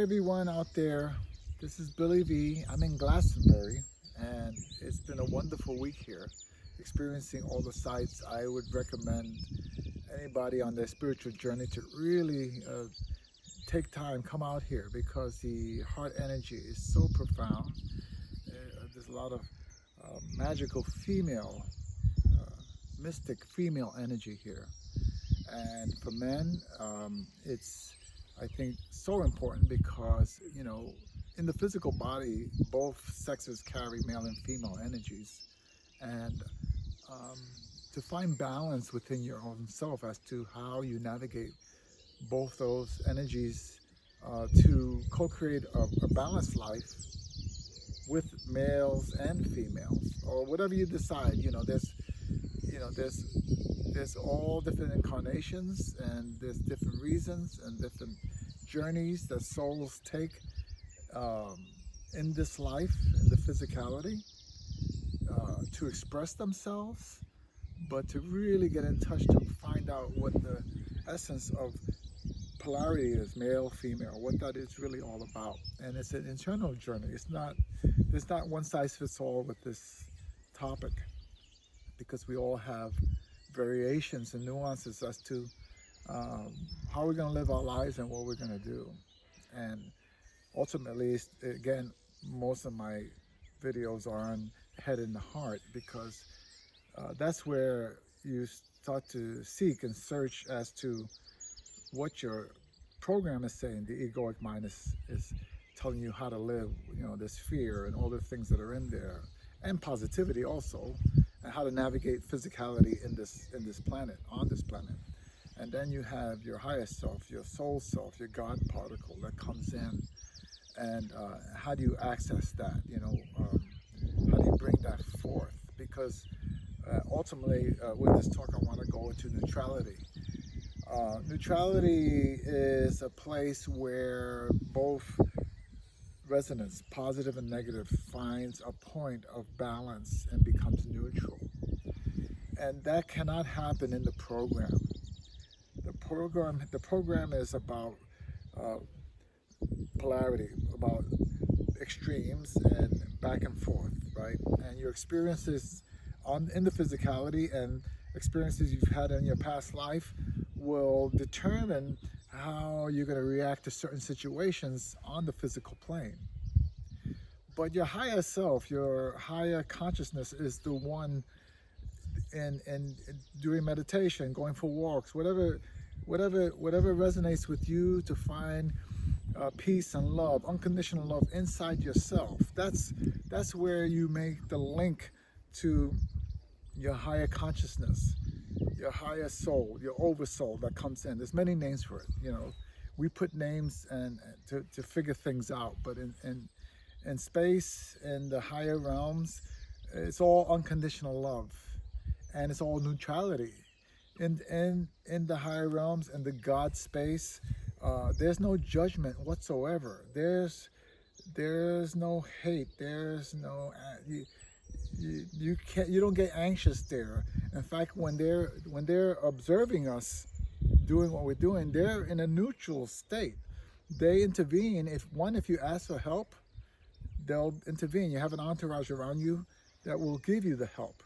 everyone out there. This is Billy V. I'm in Glastonbury, and it's been a wonderful week here, experiencing all the sights. I would recommend anybody on their spiritual journey to really take time, come out here, because the heart energy is so profound. There's a lot of magical female, mystic female energy here. And for men, it's, I think, so important because, in the physical body, both sexes carry male and female energies. And to find balance within your own self as to how you navigate both those energies to co-create a balanced life with males and females, or whatever you decide. There's all different incarnations, and there's different reasons and different journeys that souls take in this life, in the physicality, to express themselves, but to really get in touch to find out what the essence of polarity is, male, female, what that is really all about. And it's an internal journey. There's not one size fits all with this topic, because we all have variations and nuances as to how we're going to live our lives and what we're going to do. And ultimately, again, most of my videos are on head and the heart, because that's where you start to seek and search as to what your program is saying. The egoic mind is telling you how to live, this fear and all the things that are in there, and positivity also, and how to navigate physicality in this planet, on this planet. And then you have your higher self, your soul self, your God particle that comes in. And how do you access that? How do you bring that forth? Because ultimately, with this talk, I want to go into neutrality. Neutrality is a place where both resonance, positive and negative, finds a point of balance and becomes neutral. And that cannot happen in the program. The program is about polarity, about extremes and back and forth, right? And your experiences in the physicality and experiences you've had in your past life will determine how you're going to react to certain situations on the physical plane. But your higher self, your higher consciousness, is the one in doing meditation, going for walks, whatever resonates with you, to find peace and love, unconditional love inside yourself. That's where you make the link to your higher consciousness, your higher soul, your oversoul that comes in. There's many names for it. We put names and to figure things out, but in space, in the higher realms, it's all unconditional love, and it's all neutrality. In the higher realms, in the God space, there's no judgment whatsoever. There's no hate. There's no you don't get anxious there. In fact, when they're observing us doing what we're doing, they're in a neutral state. They intervene if you ask for help, they'll intervene. You have an entourage around you that will give you the help,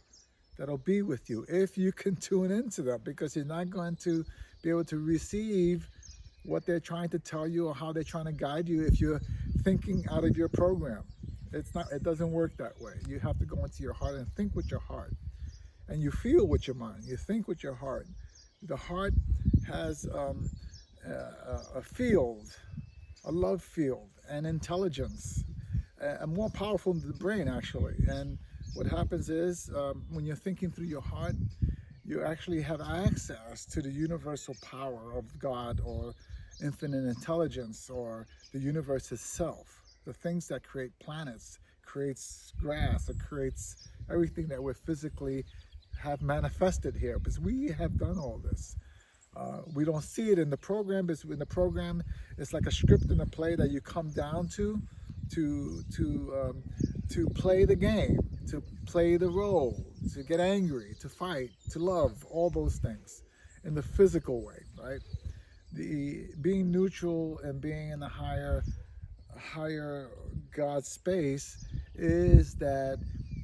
that'll be with you if you can tune into them, because you're not going to be able to receive what they're trying to tell you or how they're trying to guide you if you're thinking out of your program. It doesn't work that way. You have to go into your heart and think with your heart, and you feel with your mind. You think with your heart. The heart has a field, a love field, and intelligence, and more powerful than the brain, actually. And what happens is, when you're thinking through your heart, you actually have access to the universal power of God, or infinite intelligence, or the universe itself. The things that create planets, creates grass, it creates everything that we physically have manifested here, because we have done all this. We don't see it in the program, but in the program, it's like a script in a play that you come down to play the game, to play the role, to get angry, to fight, to love, all those things in the physical way, right? The being neutral and being in the higher higher God space is that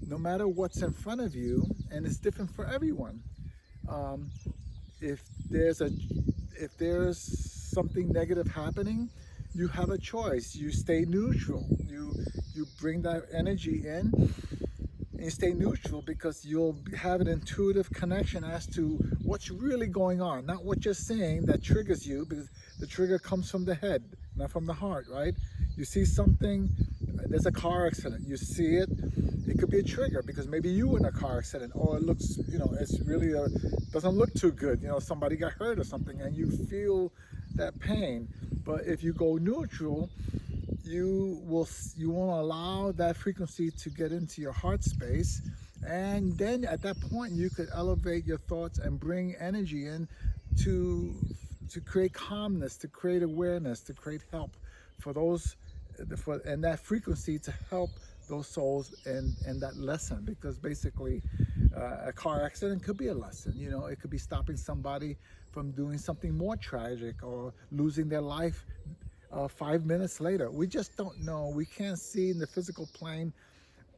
no matter what's in front of you, and it's different for everyone. Um, if there's a if there's something negative happening, you have a choice. You stay neutral. You bring that energy in and you stay neutral because you'll have an intuitive connection as to what's really going on, not what you're saying that triggers you, because the trigger comes from the head, not from the heart, right? You see something, there's a car accident, you see it, it could be a trigger because maybe you were in a car accident, or it looks, it's really doesn't look too good, somebody got hurt or something, and you feel that pain. But if you go neutral, you won't allow that frequency to get into your heart space, and then at that point you could elevate your thoughts and bring energy in to to create calmness, to create awareness, to create help for those and that frequency to help those souls in that lesson. Because basically a car accident could be a lesson. It could be stopping somebody from doing something more tragic or losing their life 5 minutes later. We just don't know. We can't see in the physical plane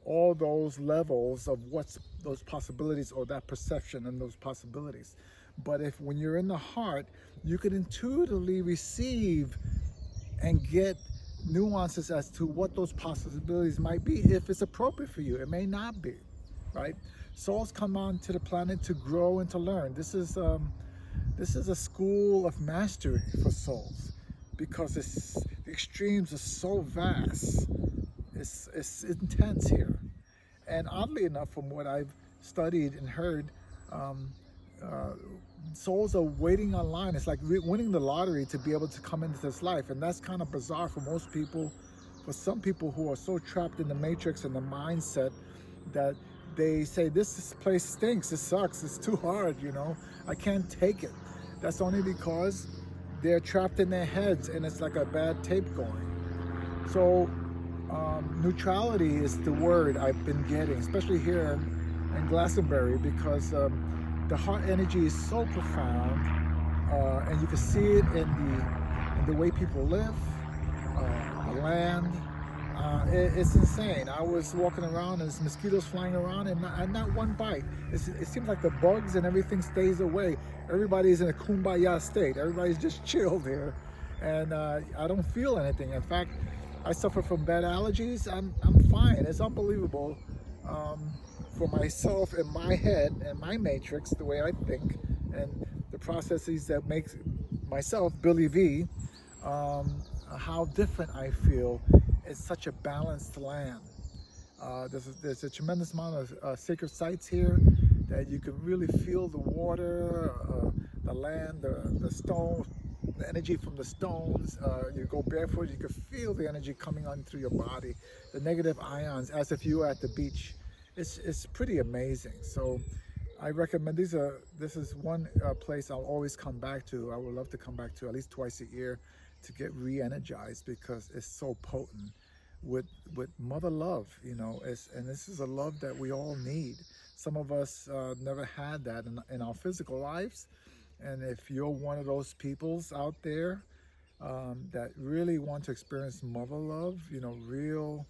all those levels of what's those possibilities or that perception and those possibilities. But if when you're in the heart, you can intuitively receive and get nuances as to what those possibilities might be if it's appropriate for you. It may not be, right? Souls come onto the planet to grow and to learn. This is a school of mastery for souls because the extremes are so vast. It's intense here. And oddly enough, from what I've studied and heard, um, uh, souls are waiting online. It's like winning the lottery to be able to come into this life. And that's kind of bizarre for most people. For some people who are so trapped in the matrix and the mindset that they say, this place stinks, it sucks, it's too hard, I can't take it. That's only because they're trapped in their heads and it's like a bad tape going. So neutrality is the word I've been getting, especially here in Glastonbury, because the heart energy is so profound, and you can see it in the way people live, the land. It's insane. I was walking around and there's mosquitoes flying around and not one bite. It seems like the bugs and everything stays away. Everybody's in a kumbaya state. Everybody's just chilled here, and I don't feel anything. In fact, I suffer from bad allergies. I'm fine. It's unbelievable for myself in my head and my matrix, the way I think, and the processes that makes myself Billy V. How different I feel. It's such a balanced land. There's a tremendous amount of sacred sites here that you can really feel the water, the land, the stone, the energy from the stones. You go barefoot, you can feel the energy coming on through your body, the negative ions, as if you were at the beach. It's pretty amazing. So I recommend this is one place I'll always come back to. I would love to come back to at least twice a year to get re-energized because it's so potent with mother love, and this is a love that we all need. Some of us never had that in our physical lives, and if you're one of those peoples out there that really want to experience mother love, real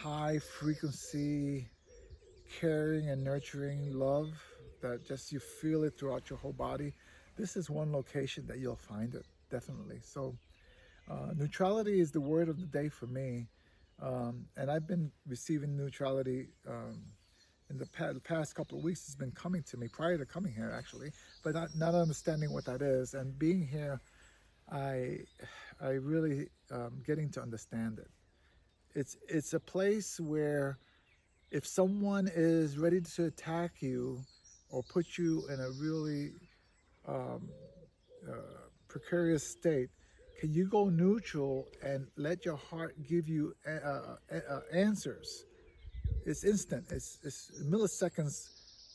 high frequency caring and nurturing love that just you feel it throughout your whole body, this is one location that you'll find it, definitely. So neutrality is the word of the day for me, and I've been receiving neutrality in the past couple of weeks. It's been coming to me prior to coming here, actually, but not understanding what that is. And being here, I really getting to understand it. It's a place where if someone is ready to attack you or put you in a really um, precarious state, can you go neutral and let your heart give you answers? It's instant. It's milliseconds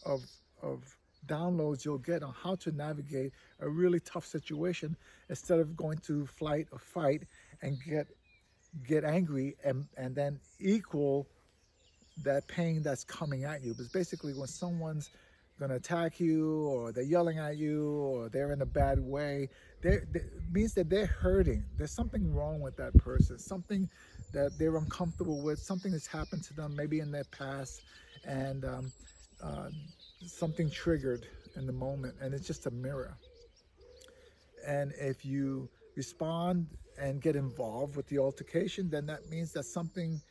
of of downloads you'll get on how to navigate a really tough situation instead of going to flight or fight and get angry and then equal that pain that's coming at you. Because basically, when someone's going to attack you, or they're yelling at you, or they're in a bad way, they means that they're hurting. There's something wrong with that person, something that they're uncomfortable with, something that's happened to them maybe in their past, and uh, something triggered in the moment, and it's just a mirror. And if you respond and get involved with the altercation, then that means that something,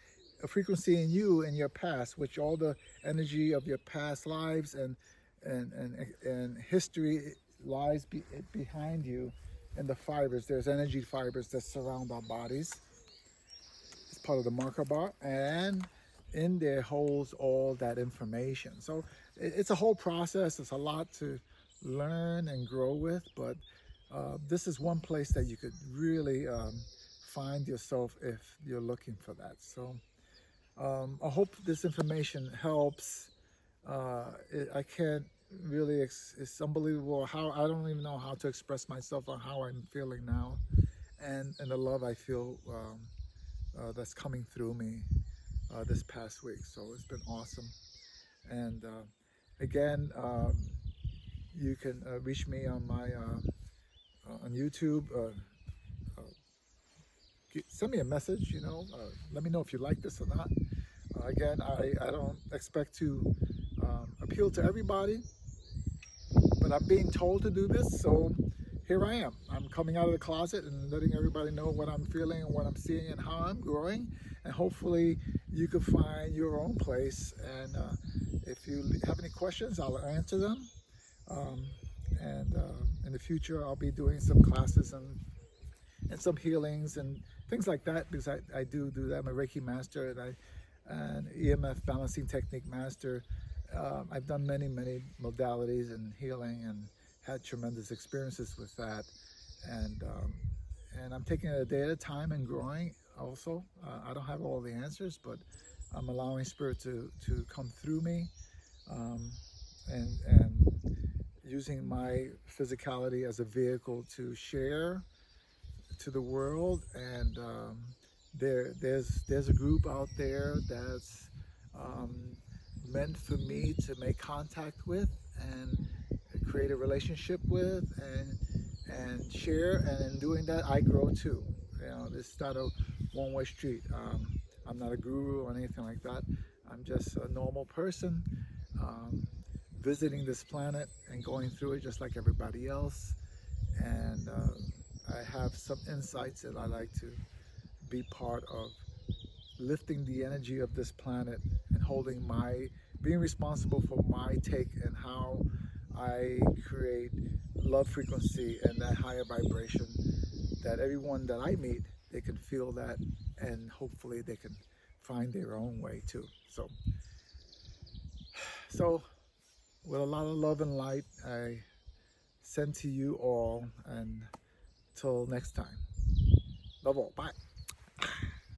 a frequency in you in your past, which all the energy of your past lives and history lies behind you in the fibers. There's energy fibers that surround our bodies. It's part of the marker bar, and in there holds all that information. So it's a whole process. It's a lot to learn and grow with, but this is one place that you could really find yourself if you're looking for that. So I hope this information helps. I can't really, it's unbelievable how, I don't even know how to express myself on how I'm feeling now, and the love I feel that's coming through me this past week. So it's been awesome. And again, you can reach me on my on YouTube. Send me a message. Let me know if you like this or not. Again, I don't expect to appeal to everybody, but I'm being told to do this, so here I am. I'm coming out of the closet and letting everybody know what I'm feeling and what I'm seeing and how I'm growing, and hopefully you can find your own place. And if you have any questions, I'll answer them. And in the future, I'll be doing some classes and some healings and things like that, because I do that. I'm a Reiki master, and an EMF balancing technique master. I've done many modalities and healing, and had tremendous experiences with that. And I'm taking it a day at a time and growing also. I don't have all the answers, but I'm allowing spirit to come through me, and using my physicality as a vehicle to share to the world. And there's a group out there that's meant for me to make contact with and create a relationship with, and share. And in doing that, I grow too. It's not a one-way street. I'm not a guru or anything like that. I'm just a normal person visiting this planet and going through it just like everybody else. And I have some insights that I like to be part of, lifting the energy of this planet and being responsible for my take and how I create love frequency and that higher vibration, that everyone that I meet, they can feel that, and hopefully they can find their own way too. So with a lot of love and light, I send to you all, and till next time, love all, bye.